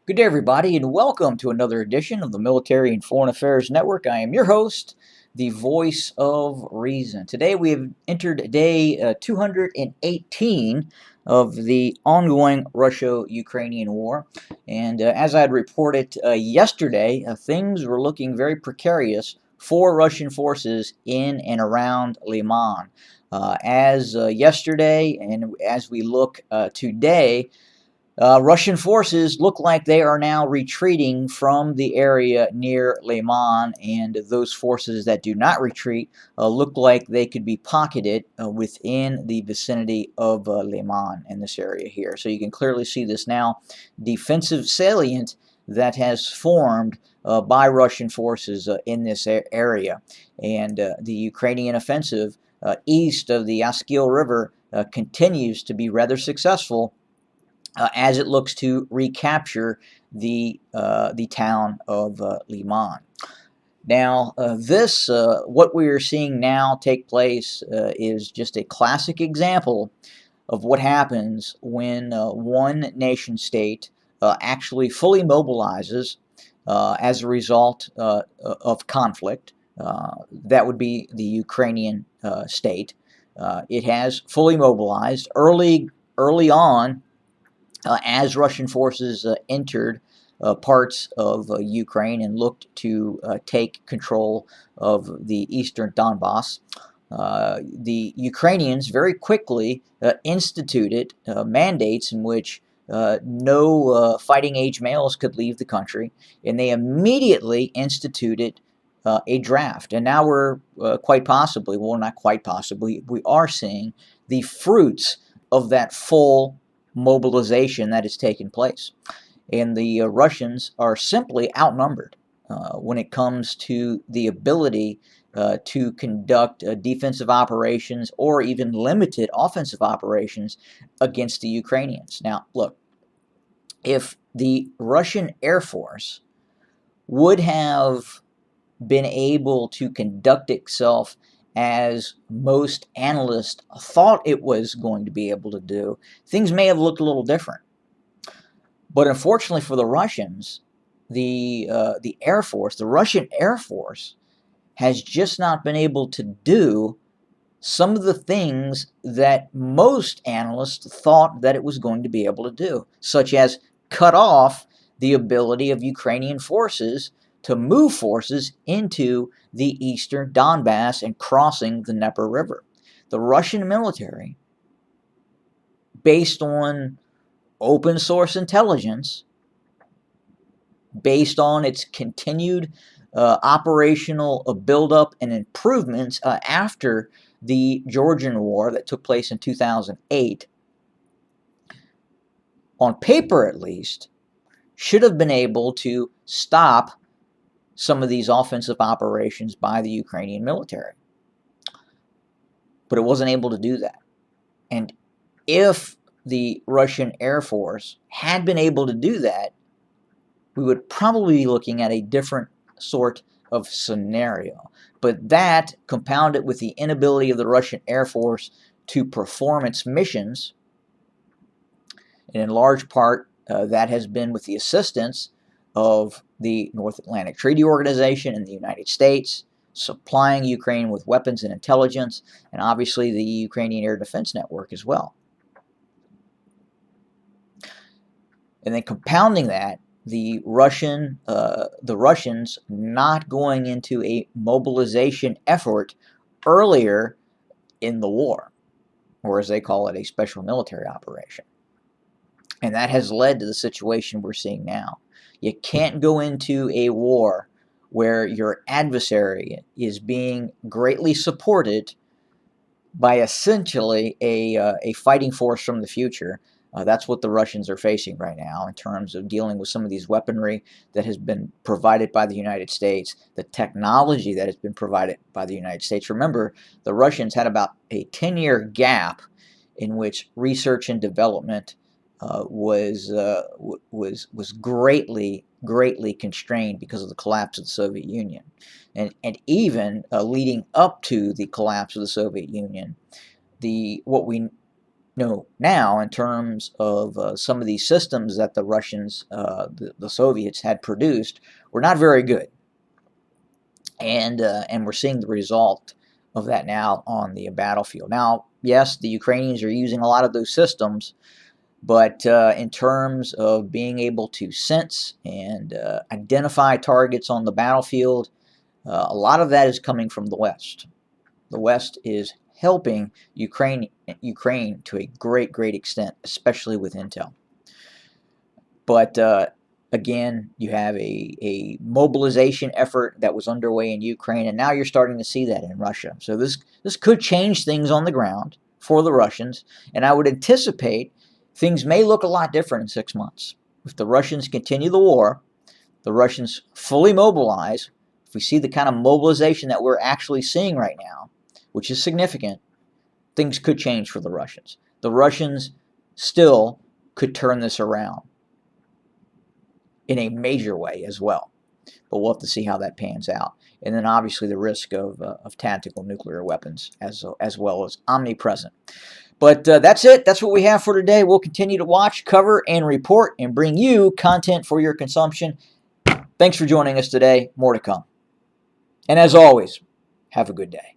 Good day, everybody, and welcome to another edition of the Military and Foreign Affairs Network. I am your host, the voice of reason. Today we have entered day 218 of the ongoing Russia-Ukrainian war. And as I had reported yesterday, things were looking very precarious for Russian forces in and around Liman. As yesterday, and as we look today, Russian forces look like they are now retreating from the area near Liman, and those forces that do not retreat look like they could be pocketed within the vicinity of Liman in this area here. So you can clearly see this now defensive salient that has formed by Russian forces in this area. And the Ukrainian offensive east of the Oskil River continues to be rather successful as it looks to recapture the town of Liman. Now, what we are seeing now take place is just a classic example of what happens when one nation state actually fully mobilizes as a result of conflict. That would be the Ukrainian state. It has fully mobilized early on as Russian forces entered parts of Ukraine and looked to take control of the eastern Donbass. The Ukrainians very quickly instituted mandates in which no fighting age males could leave the country, and they immediately instituted a draft. And now we're quite possibly, well, not quite possibly, we are seeing the fruits of that full mobilization that has taken place. And the Russians are simply outnumbered when it comes to the ability to conduct defensive operations or even limited offensive operations against the Ukrainians. Now, look, if the Russian Air Force would have been able to conduct itself as most analysts thought it was going to be able to do, things may have looked a little different. But unfortunately for the Russians, the Air Force, the Russian Air Force, has just not been able to do some of the things that most analysts thought that it was going to be able to do, such as cut off the ability of Ukrainian forces to move forces into the eastern Donbass and crossing the Dnieper River. The Russian military, based on open source intelligence, based on its continued operational buildup and improvements after the Georgian War that took place in 2008, on paper at least, should have been able to stop some of these offensive operations by the Ukrainian military. But it wasn't able to do that. And if the Russian Air Force had been able to do that, we would probably be looking at a different sort of scenario. But that, compounded with the inability of the Russian Air Force to perform its missions, and in large part that has been with the assistance of the North Atlantic Treaty Organization and the United States, supplying Ukraine with weapons and intelligence, and obviously the Ukrainian Air Defense Network as well. And then compounding that, the Russians not going into a mobilization effort earlier in the war, or as they call it, a special military operation. And that has led to the situation we're seeing now. You can't go into a war where your adversary is being greatly supported by essentially a fighting force from the future. That's what the Russians are facing right now in terms of dealing with some of these weaponry that has been provided by the United States, the technology that has been provided by the United States. Remember, the Russians had about a 10-year gap in which research and development was greatly constrained because of the collapse of the Soviet Union, and even leading up to the collapse of the Soviet Union, what we know now in terms of some of these systems that the Russians, the Soviets had produced, were not very good, and we're seeing the result of that now on the battlefield. Now, yes, the Ukrainians are using a lot of those systems, but in terms of being able to sense and identify targets on the battlefield, a lot of that is coming from the West. The West is helping Ukraine to a great extent, especially with intel. But again, you have a mobilization effort that was underway in Ukraine, and now you're starting to see that in Russia. So this could change things on the ground for the Russians, and I would anticipate things may look a lot different in 6 months. If the Russians continue the war, the Russians fully mobilize, if we see the kind of mobilization that we're actually seeing right now, which is significant, things could change for the Russians. The Russians still could turn this around in a major way as well. But we'll have to see how that pans out. And then obviously the risk of tactical nuclear weapons as well as omnipresent. But that's it. That's what we have for today. We'll continue to watch, cover, and report and bring you content for your consumption. Thanks for joining us today. More to come. And as always, have a good day.